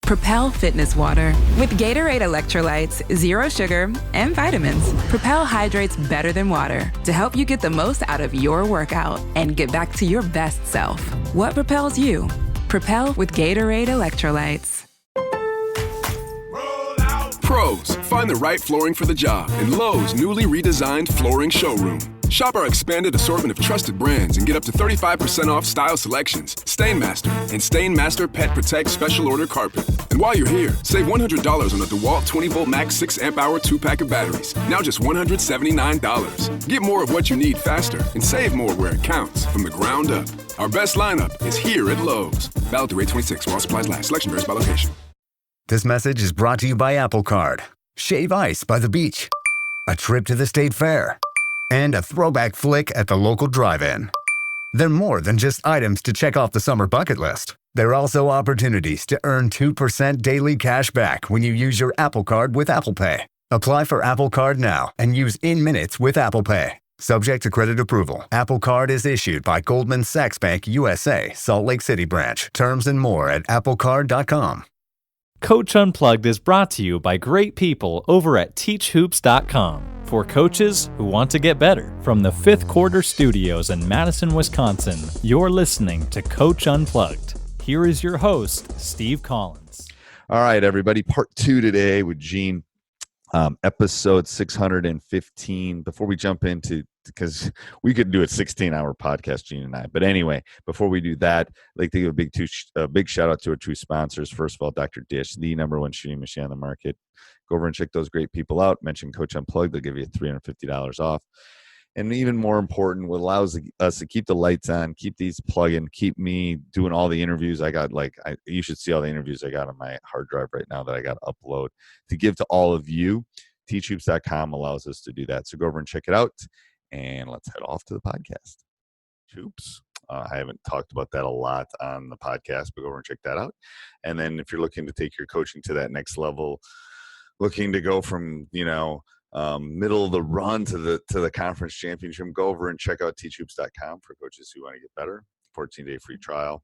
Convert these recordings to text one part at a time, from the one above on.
Propel Fitness Water. With Gatorade electrolytes, zero sugar, and vitamins, Propel hydrates better than water to help you get the most out of your workout and get back to your best self. What propels you? Propel with Gatorade electrolytes. Pros, find the right flooring for the job in Lowe's newly redesigned flooring showroom. Shop our expanded assortment of trusted brands and get up to 35% off style selections, Stainmaster, and Stainmaster Pet Protect Special Order Carpet. And while you're here, save $100 on a DeWalt 20-volt max 6-amp-hour 2-pack of batteries, now just $179. Get more of what you need faster and save more where it counts from the ground up. Our best lineup is here at Lowe's. Valid through 8/26 while supplies last. Selection varies by location. This message is brought to you by Apple Card. Shave ice by the beach. A trip to the state fair. And a throwback flick at the local drive-in. They're more than just items to check off the summer bucket list. They're also opportunities to earn 2% daily cash back when you use your Apple Card with Apple Pay. Apply for Apple Card now and use in minutes with Apple Pay. Subject to credit approval. Apple Card is issued by Goldman Sachs Bank USA, Salt Lake City branch. Terms and more at applecard.com. Coach Unplugged is brought to you by great people over at teachhoops.com for coaches who want to get better. From the Fifth Quarter Studios in Madison, Wisconsin, you're listening to Coach Unplugged. Here is your host, Steve Collins. All right, everybody, part 2 today with Gene, episode 615. Before we jump into, because we could do a 16-hour podcast, Gene and I. But anyway, before we do that, I'd like to give a big shout out to our two sponsors. First of all, Dr. Dish, the #1 shooting machine on the market. Go over and check those great people out. Mention Coach Unplugged. They'll give you $350 off. And even more important, what allows us to keep the lights on, keep these plug-in, keep me doing all the interviews. I got you should see all the interviews I got on my hard drive right now that I got to upload to give to all of you. Teachhoops.com allows us to do that. So go over and check it out. And let's head off to the podcast. Hoops. I haven't talked about that a lot on the podcast, but go over and check that out. And then if you're looking to take your coaching to that next level, looking to go from, middle of the run to the conference championship, go over and check out teachhoops.com for coaches who want to get better. 14-day free trial,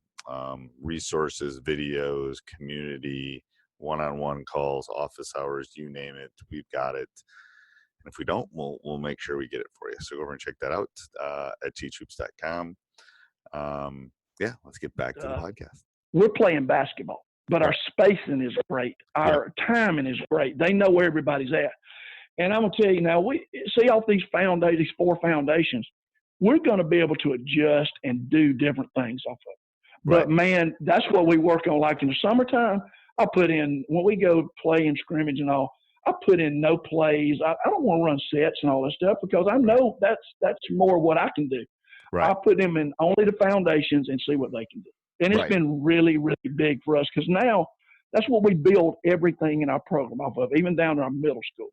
resources, videos, community, one-on-one calls, office hours, you name it, we've got it. And if we don't, we'll make sure we get it for you. So go over and check that out at teachhoops.com. Let's get back to the podcast. We're playing basketball, but our spacing is great. Our timing is great. They know where everybody's at. And I'm going to tell you now, we see off these 4 foundations, we're going to be able to adjust and do different things off of it. Right. But, man, that's what we work on. Like in the summertime, I put in, when we go play in scrimmage and all, I put in no plays. I don't want to run sets and all that stuff because I know that's more what I can do. Right. I put them in only the foundations and see what they can do. And it's been really, really big for us because now that's what we build everything in our program off of, even down to our middle school.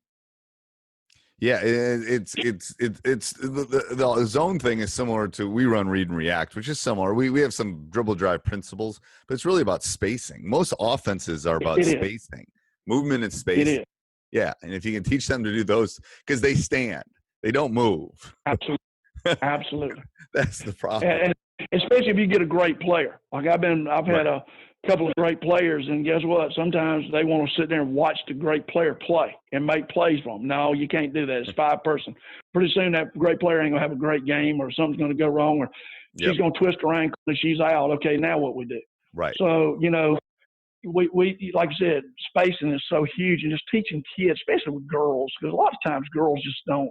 Yeah, it's the zone thing is similar to, we run read and react, which is similar. We have some dribble drive principles, but it's really about spacing. Most offenses are about spacing, movement and spacing. It is. Yeah, and if you can teach them to do those, because they stand, they don't move. Absolutely. That's the problem. And especially if you get a great player. Like I've had a couple of great players, and guess what? Sometimes they want to sit there and watch the great player play and make plays for them. No, you can't do that. It's 5-person. Pretty soon that great player ain't going to have a great game, or something's going to go wrong, or she's going to twist her ankle and she's out. Okay, now what we do? Right. So, we like I said, spacing is so huge, and just teaching kids, especially with girls, because a lot of times girls just don't,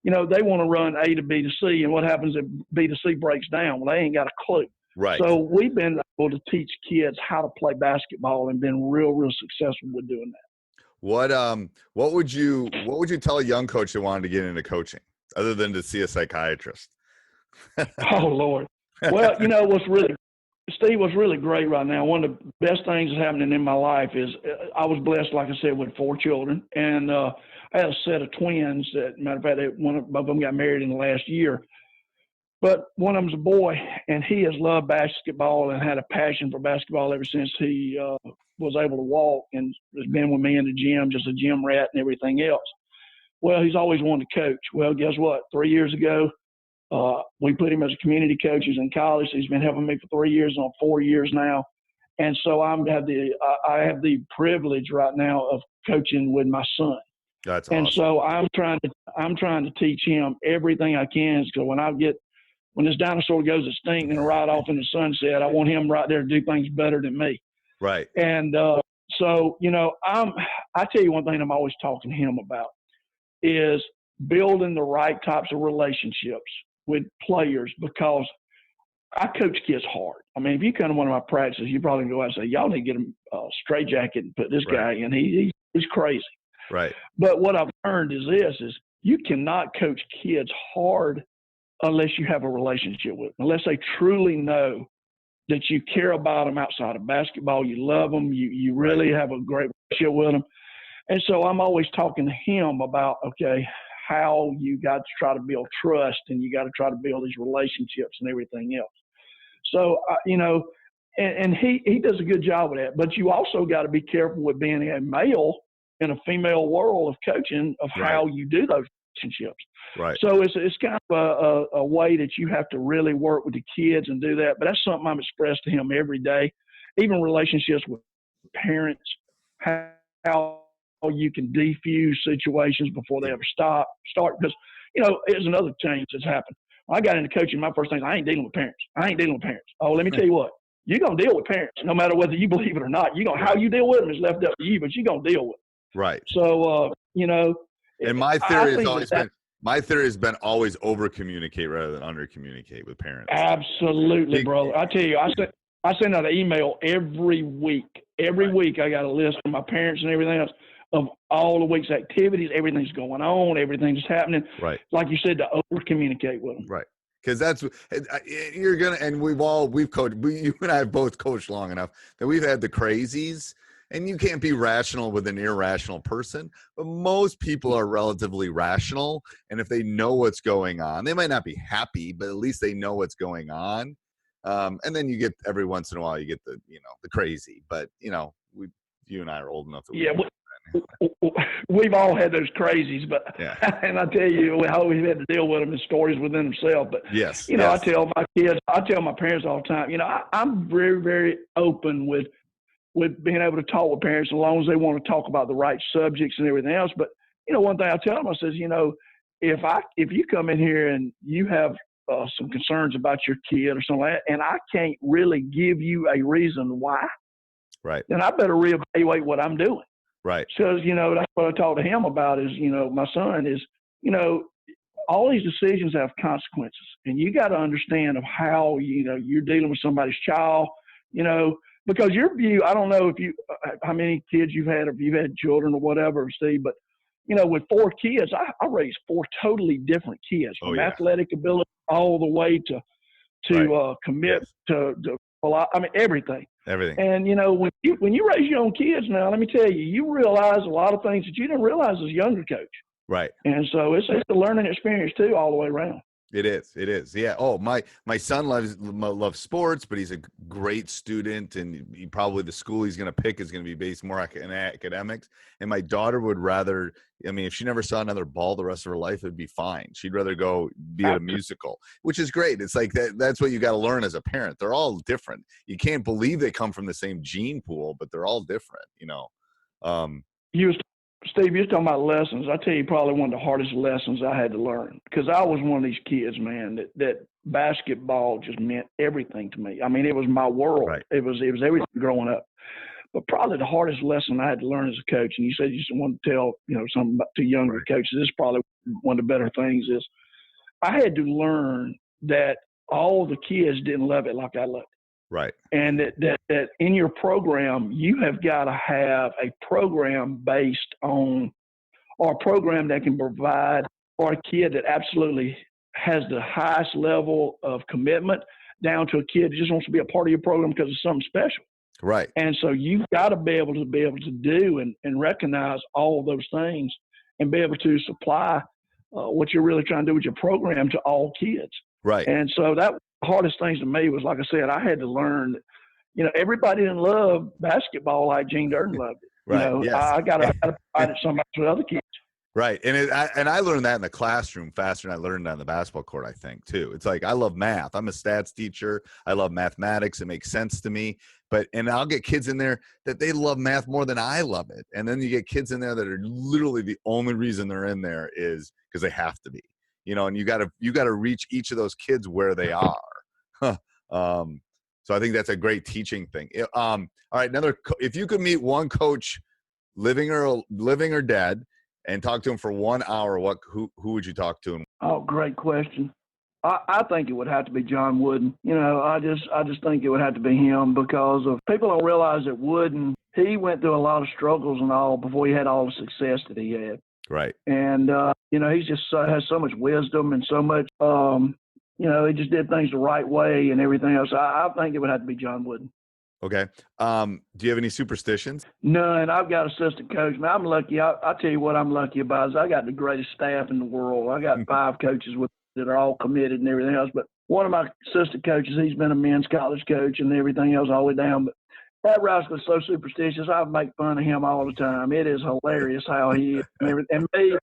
they want to run A to B to C, and what happens if B to C breaks down? Well, they ain't got a clue. Right. So we've been able to teach kids how to play basketball and been real, real successful with doing that. What would you tell a young coach that wanted to get into coaching, other than to see a psychiatrist? Oh Lord. Well, what's really great right now, one of the best things that's happening in my life is I was blessed, like I said, with 4 children. And I had a set of twins that, matter of fact, both of them got married in the last year. But one of them's a boy, and he has loved basketball and had a passion for basketball ever since he was able to walk, and has been with me in the gym, just a gym rat and everything else. Well, he's always wanted to coach. Well, guess what? 3 years ago, we put him as a community coach. He's in college. He's been helping me for 3 years, on 4 years now. And so I have the privilege right now of coaching with my son. That's and awesome. so I'm trying to teach him everything I can. So when this dinosaur goes extinct and right off in the sunset, I want him right there to do things better than me. Right. And so, I tell you one thing I'm always talking to him about is building the right types of relationships with players, because I coach kids hard. I mean, if you come to one of my practices, you probably go out and say, y'all need to get him a straitjacket and put this guy in. He's crazy. Right. But what I've learned is you cannot coach kids hard unless you have a relationship with them, unless they truly know that you care about them outside of basketball, you love them, you really have a great relationship with them. And so I'm always talking to him about, okay, how you got to try to build trust and you got to try to build these relationships and everything else. So, and he does a good job with that. But you also got to be careful with being a male in a female world of coaching of how you do those relationships. Right. So it's kind of a way that you have to really work with the kids and do that. But that's something I'm expressed to him every day, even relationships with parents, how you can defuse situations before they ever start. Because, there's another change that's happened. When I got into coaching, my first thing, I ain't dealing with parents. Oh, let me tell you what, you're going to deal with parents no matter whether you believe it or not. How you deal with them is left up to you, but you're going to deal with them. Right. So, and my theory has been always over communicate rather than under communicate with parents. Absolutely, brother. I tell you, I send out an email every week. Every week I got a list of my parents and everything else of all the week's activities, everything's going on, everything's happening. Right. Like you said, to over communicate with them. Right. Because that's you're gonna, and we've coached. You and I have both coached long enough that we've had the crazies. And you can't be rational with an irrational person, but most people are relatively rational. And if they know what's going on, they might not be happy, but at least they know what's going on. And then you get every once in a while, you get the crazy. But you and I are old enough. We've all had those crazies, but and I tell you how we've had to deal with them and stories within themselves. But I tell my kids, I tell my parents all the time. I'm very, very open with being able to talk with parents as long as they want to talk about the right subjects and everything else. But, one thing I tell them, I says, if you come in here and you have some concerns about your kid or something like that, and I can't really give you a reason why, right, then I better reevaluate what I'm doing. Right. Because, that's what I talk to him about is, my son is, all these decisions have consequences, and you got to understand of how, you're dealing with somebody's child, because your view, I don't know how many kids you've had, or if you've had children or whatever, Steve, but, with 4 kids, I raised 4 totally different kids, from athletic ability all the way to commit to everything. Everything. And, when you raise your own kids now, let me tell you, you realize a lot of things that you didn't realize as a younger coach. Right. And so it's a learning experience, too, all the way around. It is. Yeah. Oh, my son loves sports, but he's a great student, and the school he's going to pick is going to be based more on academics. And my daughter would rather, if she never saw another ball the rest of her life, it'd be fine. She'd rather go be at a musical, which is great. It's like that's what you got to learn as a parent. They're all different. You can't believe they come from the same gene pool, but they're all different, Steve, you're talking about lessons. I tell you, probably one of the hardest lessons I had to learn, because I was one of these kids, man, that basketball just meant everything to me. It was my world. Right. It was everything growing up. But probably the hardest lesson I had to learn as a coach, and you said you just want to tell something to younger coaches. This is probably one of the better things is I had to learn that all the kids didn't love it like I loved it. Right. And that in your program, you have got to have a program based on, or a program that can provide for a kid that absolutely has the highest level of commitment, down to a kid that just wants to be a part of your program because it's something special. Right. And so you've got to be able to do and recognize all of those things and be able to supply what you're really trying to do with your program to all kids. Right. And so that the hardest things to me was, like I said, I had to learn that, everybody didn't love basketball like Gene Durden loved it. Right. Yes. I got to provide it somebody to other kids. Right. And I learned that in the classroom faster than I learned on the basketball court, I think, too. It's like I love math. I'm a stats teacher. I love mathematics. It makes sense to me. And I'll get kids in there that they love math more than I love it. And then you get kids in there that are literally the only reason they're in there is because they have to be. And you gotta reach each of those kids where they are. So I think that's a great teaching thing. All right, if you could meet one coach, living or dead, and talk to him for 1 hour, who would you talk to? Oh, great question. I think it would have to be John Wooden. I just think it would have to be him because of people don't realize that Wooden, he went through a lot of struggles and all before he had all the success that he had. Right. And, he's just has so much wisdom and so much, he just did things the right way and everything else. I think it would have to be John Wooden. Okay. Do you have any superstitions? None. I've got assistant coach. Man, I'm lucky. I'll tell you what I'm lucky about is I got the greatest staff in the world. I got 5 coaches that are all committed and everything else. But one of my assistant coaches, he's been a men's college coach and everything else all the way down. But that rascal's so superstitious. I make fun of him all the time. It is hilarious how he is. And me,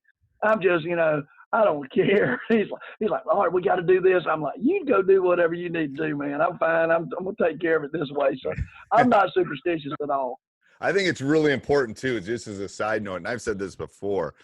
I'm just, I don't care. He's like, all right, we got to do this. I'm like, you go do whatever you need to do, man. I'm fine. I'm going to take care of it this way. So I'm not superstitious at all. I think it's really important too, just as a side note, and I've said this before,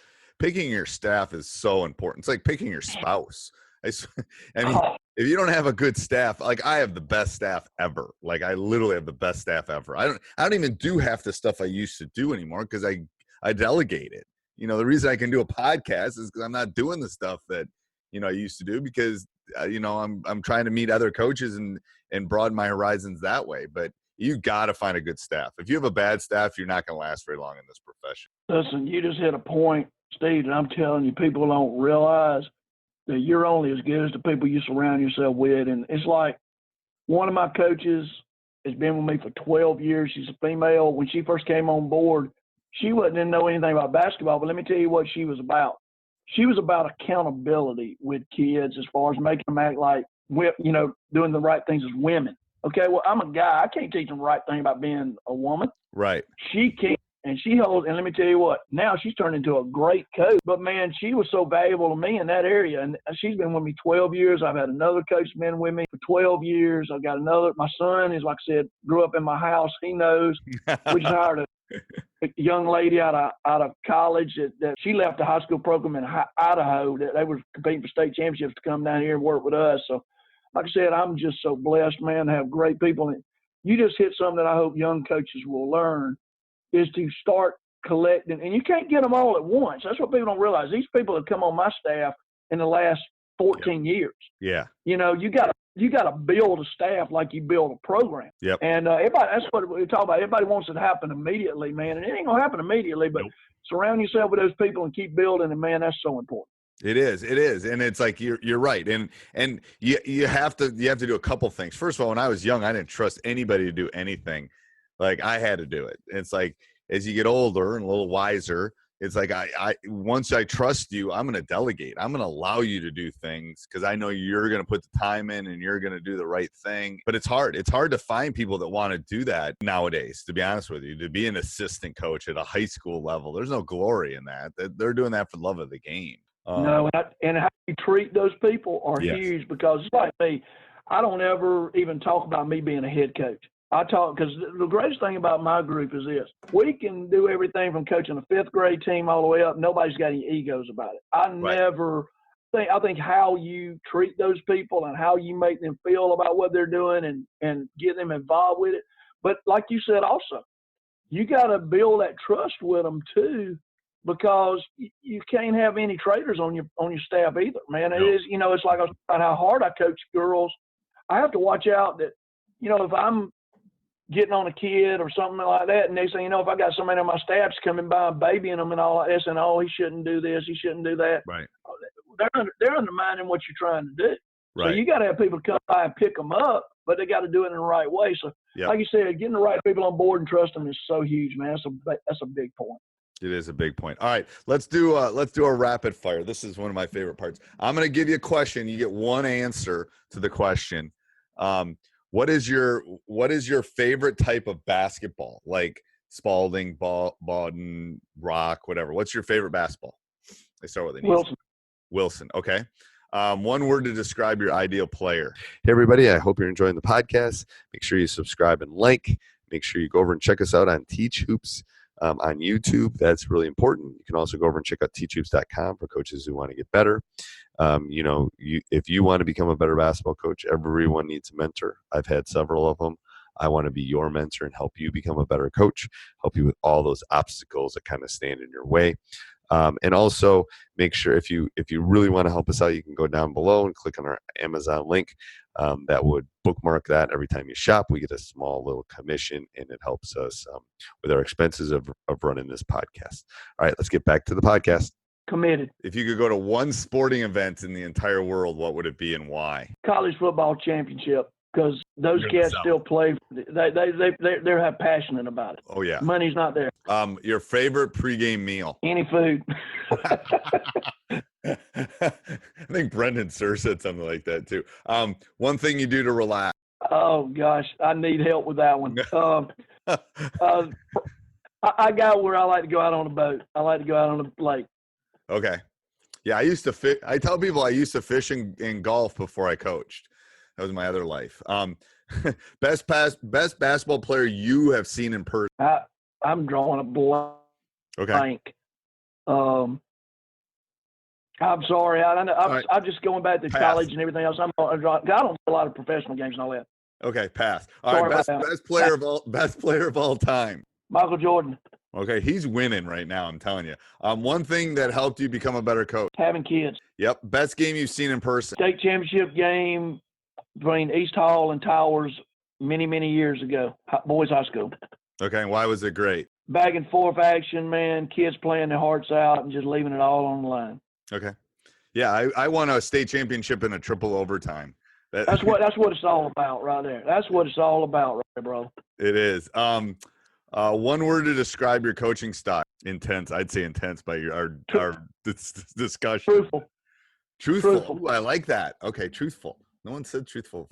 picking your staff is so important. It's like picking your spouse. I mean, if you don't have a good staff, like I have the best staff ever. Like I literally have the best staff ever. I don't even do half the stuff I used to do anymore because I delegate it. The reason I can do a podcast is because I'm not doing the stuff that, I used to do because, I'm trying to meet other coaches and broaden my horizons that way. But you got to find a good staff. If you have a bad staff, you're not going to last very long in this profession. Listen, you just hit a point, Steve, and I'm telling you, people don't realize that you're only as good as the people you surround yourself with. And it's like one of my coaches has been with me for 12 years. She's a female. When she first came on board, she didn't know anything about basketball, but let me tell you what she was about. She was about accountability with kids as far as making them act like, doing the right things as women. Okay, well, I'm a guy. I can't teach them the right thing about being a woman. Right. She can. And she holds, and let me tell you what, now she's turned into a great coach. But, man, she was so valuable to me in that area. And she's been with me 12 years. I've had another coach been with me for 12 years. I've got another. My son is, like I said, grew up in my house. He knows. We just hired a young lady out of college that she left the high school program in Idaho that they were competing for state championships to come down here and work with us. So, like I said, I'm just so blessed, man, to have great people. And you just hit something that I hope young coaches will learn is to start collecting. And you can't get them all at once. That's what people don't realize. These people have come on my staff in the last 14 years. Yeah. You got to build a staff like you build a program. Yep. And everybody, that's what we talk about. Everybody wants it to happen immediately, man. And it ain't going to happen immediately, but surround yourself with those people and keep building. And, man, that's so important. It is. And it's like you're right. And you have to do a couple things. First of all, when I was young, I didn't trust anybody to do anything. Like I had to do it. It's like as you get older and a little wiser, it's like I once I trust you, I'm going to delegate. I'm going to allow you to do things because I know you're going to put the time in and you're going to do the right thing. But it's hard. It's hard to find people that want to do that nowadays, to be honest with you, to be an assistant coach at a high school level. There's no glory in that. They're doing that for the love of the game. No, and how you treat those people are huge because it's like me. I don't ever even talk about me being a head coach. I talk because the greatest thing about my group is this. We can do everything from coaching a 5th grade team all the way up. Nobody's got any egos about it. I think how you treat those people and how you make them feel about what they're doing and get them involved with it. But like you said also, you got to build that trust with them too because you can't have any traitors on your staff either, man. It is, it's like I was talking about how hard I coach girls. I have to watch out that, if I'm getting on a kid or something like that, and they say, if I got somebody on my staff's coming by babying them and all that, saying, oh, he shouldn't do this, he shouldn't do that. Right. They're undermining what you're trying to do. Right. So you got to have people come by and pick them up, but they got to do it in the right way. So, like you said, getting the right people on board and trust them is so huge, man. That's a big point. It is a big point. All right, let's do a rapid fire. This is one of my favorite parts. I'm going to give you a question. You get one answer to the question. What is your favorite type of basketball? Like Spalding, Bowden, Rock, whatever. What's your favorite basketball? They start with an Wilson. Wilson. Okay. One word to describe your ideal player. Hey, everybody. I hope you're enjoying the podcast. Make sure you subscribe and like. Make sure you go over and check us out on Teach Hoops on YouTube. That's really important. You can also go over and check out teachhoops.com for coaches who want to get better. If you want to become a better basketball coach, everyone needs a mentor. I've had several of them. I want to be your mentor and help you become a better coach, help you with all those obstacles that kind of stand in your way. And also make sure if you really want to help us out, you can go down below and click on our Amazon link. That would bookmark that. Every time you shop, we get a small little commission, and it helps us with our expenses of running this podcast. All right, let's get back to the podcast. Committed. If you could go to one sporting event in the entire world, what would it be and why? College football championship, because those cats still play. They have passionate about it. Oh yeah. Money's not there. Your favorite pregame meal? Any food. I think Brendan Sir said something like that too. One thing you do to relax? Oh gosh, I need help with that one. I got where I like to go out on a boat. I like to go out on a lake. Okay. Yeah, I used to fish. I tell people I used to fish and golf before I coached. That was my other life. Best basketball player you have seen in person? I'm drawing a blank. Okay. I'm sorry. I'm right. just going back to college and everything else. I don't know a lot of professional games and all that. Okay, pass. All right, best player of all time. Michael Jordan. Okay, he's winning right now, I'm telling you. One thing that helped you become a better coach? Having kids. Yep. Best game you've seen in person? State championship game between East Hall and Towers many, many years ago. Boys high school. Okay, why was it great? Back and forth action, man. Kids playing their hearts out and just leaving it all on the line. Okay. Yeah, I won a state championship in a triple overtime. That's what it's all about right there. That's what it's all about right there, bro. It is. One word to describe your coaching style. Intense. I'd say intense by our discussion. Truthful. Ooh, I like that. Okay, truthful. No one said truthful.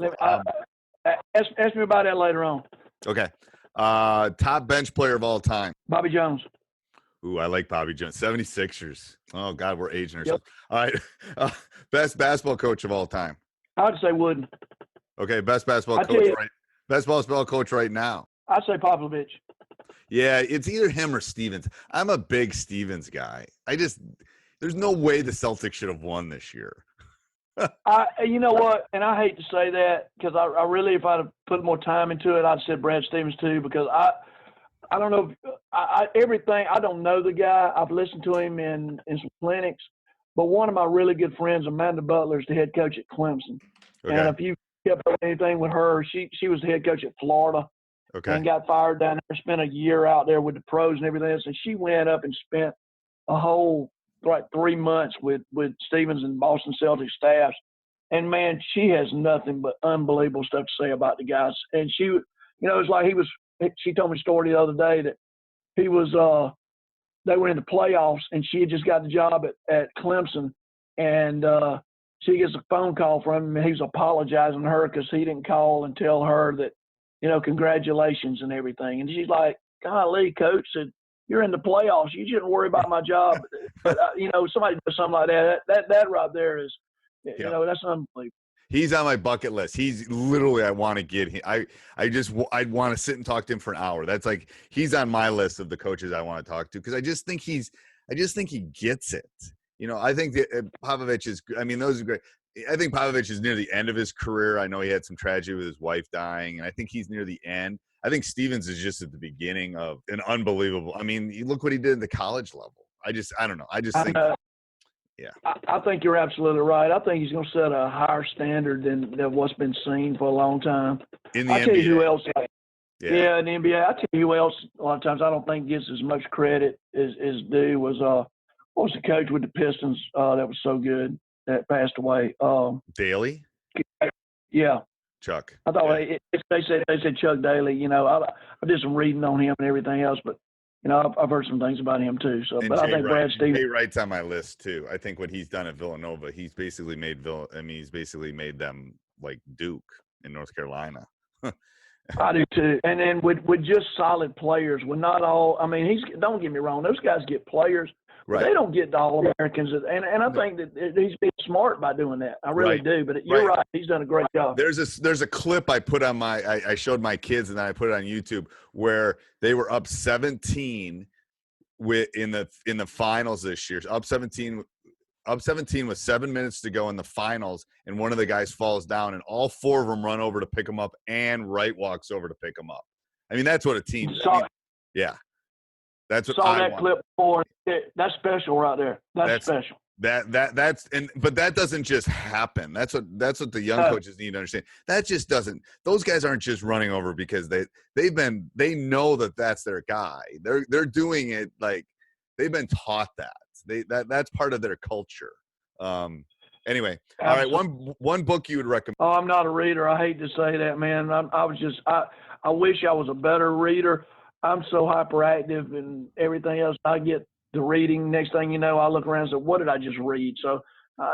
Ask me about that later on. Okay. Top bench player of all time. Bobby Jones. Ooh, I like Bobby Jones. 76ers. Oh, God, we're aging ourselves. Yep. All right. Best basketball coach of all time. I would say Wooden. Okay, best basketball coach right now. I'd say Popovich. Yeah, it's either him or Stevens. I'm a big Stevens guy. There's no way the Celtics should have won this year. You know what? And I hate to say that because I really, if I'd have put more time into it, I'd said Brad Stevens too, because I don't know. Everything, I don't know the guy. I've listened to him in some clinics, but one of my really good friends, Amanda Butler, is the head coach at Clemson. Okay. And if you kept up anything with her, she was the head coach at Florida. Okay. And got fired down there, spent a year out there with the pros and everything else. And she went up and spent a whole 3 months with Stevens and Boston Celtics staffs. And man, she has nothing but unbelievable stuff to say about the guys. And she, it's like she told me a story the other day that they were in the playoffs and she had just got the job at Clemson. And she gets a phone call from him and he was apologizing to her because he didn't call and tell her that, congratulations and everything. And she's like, golly, coach, said, you're in the playoffs. You shouldn't worry about my job. But, somebody does something like that. That right there is, that's unbelievable. He's on my bucket list. He's literally, I want to get him. I'd want to sit and talk to him for an hour. That's like, he's on my list of the coaches I want to talk to. Cause I just think he gets it. I think that Popovich is, those are great. I think Popovich is near the end of his career. I know he had some tragedy with his wife dying, and I think he's near the end. I think Stevens is just at the beginning of an unbelievable. You look what he did at the college level. I don't know. I just think, yeah. I think you're absolutely right. I think he's going to set a higher standard than what's been seen for a long time. In the NBA. I'll tell you who else. Yeah, in the NBA. I'll tell you who else a lot of times I don't think gets as much credit as due was what was the coach with the Pistons that was so good that passed away? Daly? Yeah. Chuck. I thought they said Chuck Daly. I did some reading on him and everything else, but I've heard some things about him too. So, but I think Brad Stevens. Jay Wright's on my list too. I think what he's done at Villanova, he's basically made them like Duke in North Carolina. I do too. And then with just solid players, with not all. I mean, don't get me wrong; those guys get players, but they don't get the All-Americans. And I think that he's being smart by doing that. I really do. But you're right; he's done a great job. There's a clip I put on I showed my kids, and then I put it on YouTube where they were up 17 in the finals this year. Up 17 with 7 minutes to go in the finals, and one of the guys falls down, and all four of them run over to pick him up, and Wright walks over to pick him up. I mean, that's what a team. Yeah, that's what saw that clip before. That's special right there. That's special. But that doesn't just happen. That's what the young coaches need to understand. That just doesn't. Those guys aren't just running over because they know that that's their guy. They're doing it like they've been taught that. That's part of their culture. Anyway, all right. One book you would recommend. Oh, I'm not a reader. I hate to say that, man. I wish I was a better reader. I'm so hyperactive and everything else. I get the reading. Next thing you know, I look around and say, "What did I just read?" So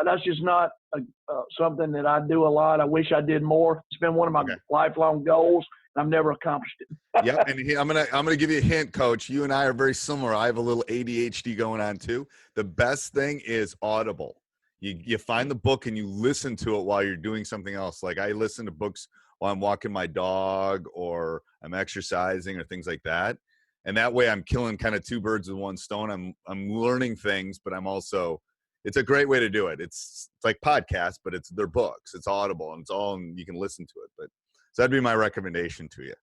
that's just not something that I do a lot. I wish I did more. It's been one of my lifelong goals. I've never accomplished it. Yep, and I'm gonna give you a hint, Coach. You and I are very similar. I have a little ADHD going on too. The best thing is Audible. You find the book and you listen to it while you're doing something else. Like I listen to books while I'm walking my dog or I'm exercising or things like that. And that way I'm killing kind of two birds with one stone. I'm learning things, but it's a great way to do it. It's like podcasts, but they're books. It's Audible and you can listen to it. But so that'd be my recommendation to you.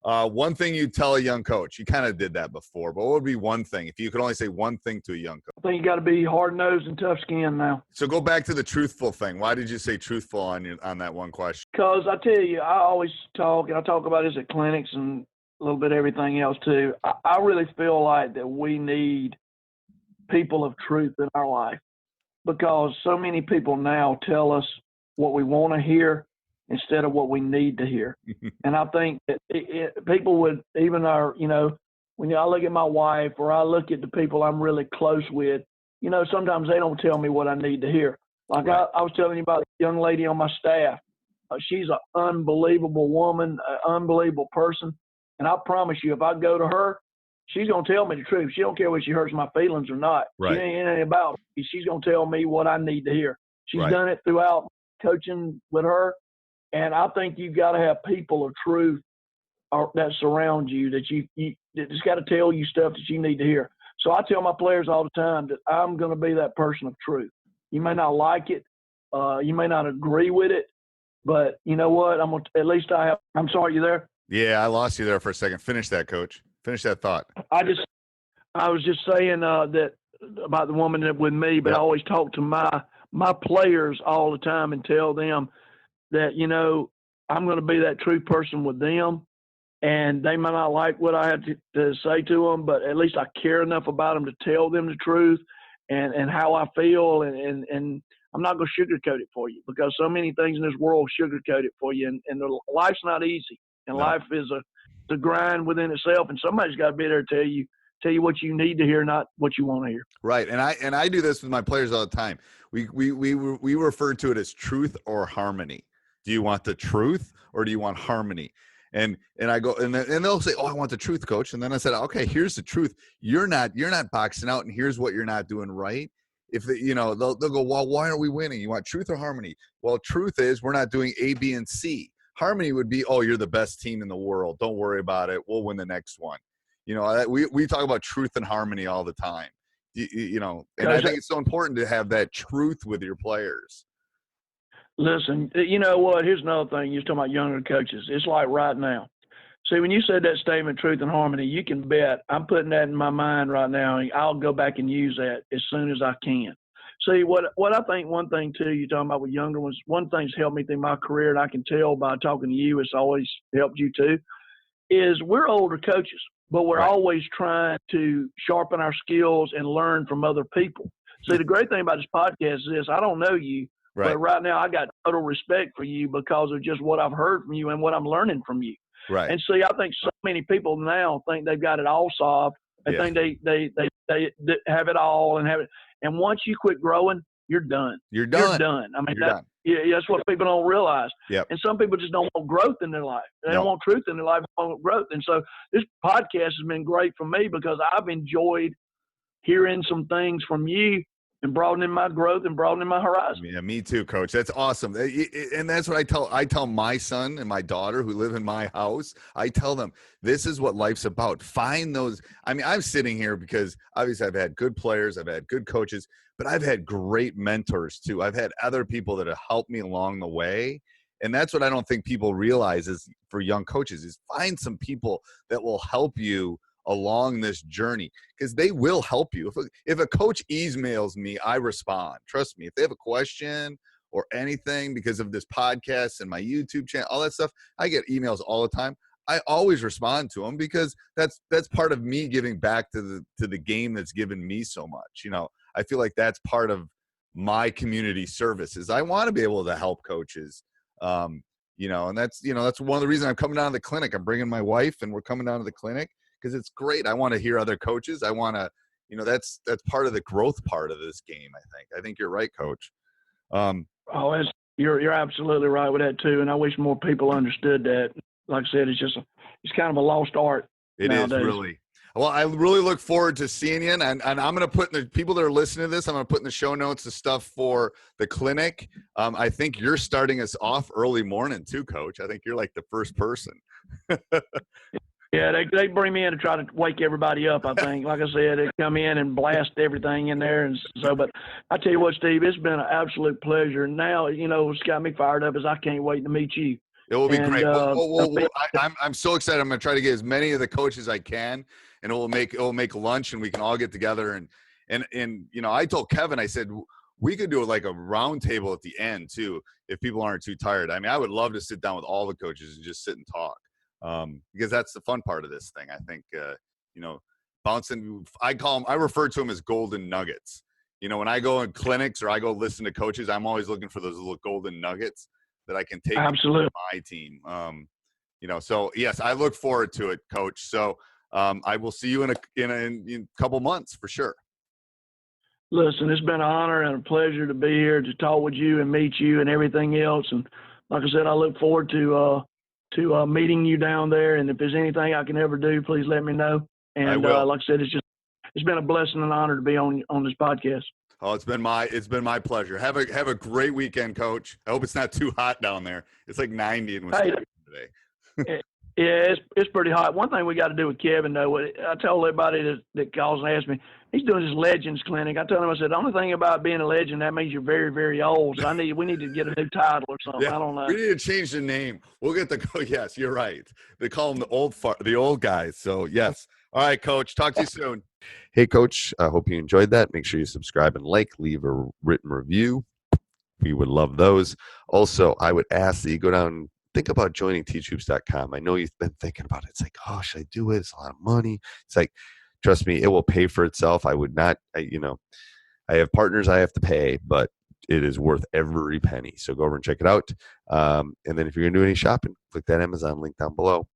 One thing you tell a young coach, you kind of did that before, but what would be one thing if you could only say one thing to a young coach? I think you got to be hard-nosed and tough-skinned now. So go back to the truthful thing. Why did you say truthful on that one question? Because I tell you, I always talk, and I talk about this at clinics and a little bit of everything else too. I really feel like that we need people of truth in our life because so many people now tell us what we want to hear instead of what we need to hear. And I think that people would, even when I look at my wife or I look at the people I'm really close with, sometimes they don't tell me what I need to hear. Like I was telling you about the young lady on my staff. She's an unbelievable woman, an unbelievable person. And I promise you, if I go to her, she's going to tell me the truth. She don't care whether she hurts my feelings or not. Right. She ain't anything about me. She's going to tell me what I need to hear. She's done it throughout coaching with her. And I think you've got to have people of truth that surround you, that you just got to tell you stuff that you need to hear. So I tell my players all the time that I'm going to be that person of truth. You may not like it. You may not agree with it. But you know what? I'm sorry, you there? Yeah, I lost you there for a second. Finish that, Coach. Finish that thought. I was just saying that about the woman that with me, but I always talk to my players all the time and tell them that, I'm going to be that true person with them. And they might not like what I have to say to them, but at least I care enough about them to tell them the truth and how I feel. And I'm not going to sugarcoat it for you because so many things in this world sugarcoat it for you. And life's not easy. And life is a grind within itself. And somebody's got to be there to tell you what you need to hear, not what you want to hear. Right. And I do this with my players all the time. We refer to it as truth or harmony. Do you want the truth or do you want harmony? And I go and they'll say, "Oh, I want the truth, Coach." And then I said, "Okay, here's the truth. You're not boxing out, and here's what you're not doing right." If they'll go, "Well, why aren't we winning? You want truth or harmony?" Well, truth is we're not doing A, B, and C. Harmony would be, "Oh, you're the best team in the world. Don't worry about it. We'll win the next one." We talk about truth and harmony all the time. And I think it's so important to have that truth with your players. Listen, you know what? Here's another thing. You're talking about younger coaches. It's like right now. See, when you said that statement, truth and harmony, you can bet I'm putting that in my mind right now, and I'll go back and use that as soon as I can. See, what I think one thing, too, you're talking about with younger ones, one thing's helped me through my career, and I can tell by talking to you, it's always helped you, too, is we're older coaches, but we're always trying to sharpen our skills and learn from other people. See, the great thing about this podcast is this. I don't know you. Right. But right now I got total respect for you because of just what I've heard from you and what I'm learning from you. Right. And see, I think so many people now think they've got it all solved. They think they have it all and have it. And once you quit growing, you're done. You're done. I mean, Yeah, that's what people don't realize. Yep. And some people just don't want growth in their life. They don't want truth in their life. They want growth. And so this podcast has been great for me because I've enjoyed hearing some things from you and broadening my growth and broadening my horizon. Yeah, me too, Coach. That's awesome. And that's what I tell my son and my daughter who live in my house. I tell them, this is what life's about. Find those. I mean, I'm sitting here because obviously I've had good players, I've had good coaches, but I've had great mentors too. I've had other people that have helped me along the way. And that's what I don't think people realize is for young coaches is find some people that will help you along this journey, because they will help you. If a coach emails me, I respond. Trust me. If they have a question or anything because of this podcast and my YouTube channel, all that stuff, I get emails all the time. I always respond to them because that's part of me giving back to the game that's given me so much. You know, I feel like that's part of my community services. I want to be able to help coaches. You know, and that's one of the reasons I'm coming down to the clinic. I'm bringing my wife and we're coming down to the clinic because it's great. I want to hear other coaches. I want to, that's part of the growth part of this game. I think you're right, Coach. You're absolutely right with that too. And I wish more people understood that. Like I said, it's kind of a lost art. It nowadays. Is really. Well, I really look forward to seeing you. And I'm going to put in the people that are listening to this, I'm going to put in the show notes the stuff for the clinic. I think you're starting us off early morning too, Coach. I think you're like the first person. Yeah, they bring me in to try to wake everybody up, I think. Like I said, they come in and blast everything in there. And so, but I tell you what, Steve, it's been an absolute pleasure. And now, what's got me fired up is I can't wait to meet you. It will be great. I'm so excited. I'm going to try to get as many of the coaches I can, and it will make lunch, and we can all get together. And I told Kevin, I said we could do like a round table at the end too, if people aren't too tired. I mean, I would love to sit down with all the coaches and just sit and talk, because that's the fun part of this thing. I think bouncing. I refer to them as golden nuggets. When I go in clinics or I go listen to coaches, I'm always looking for those little golden nuggets that I can take to my team. So yes, I look forward to it, Coach. So I will see you in a couple months for sure. Listen, it's been an honor and a pleasure to be here to talk with you and meet you and everything else. And like I said, I look forward to meeting you down there. And if there's anything I can ever do, please let me know. And like I said, it's been a blessing and honor to be on this podcast. Oh, it's been my pleasure. Have a great weekend, Coach. I hope it's not too hot down there. It's like 90 in Wisconsin today. Yeah, it's pretty hot. One thing we got to do with Kevin, though, I told everybody that calls and asks me, he's doing his Legends Clinic. I told him, I said, the only thing about being a legend, that means you're very, very old. So we need to get a new title or something. Yeah, I don't know. We need to change the name. We'll get yes, you're right. They call them the old guys. So yes. All right, Coach. Talk to you soon. Hey, Coach. I hope you enjoyed that. Make sure you subscribe and leave a written review. We would love those. Also, I would ask that you go down and think about joining teachhoops.com. I know you've been thinking about it. It's like, oh, should I do it? It's a lot of money. It's like, trust me, it will pay for itself. I would not, I have partners I have to pay, but it is worth every penny. So go over and check it out. And then if you're going to do any shopping, click that Amazon link down below.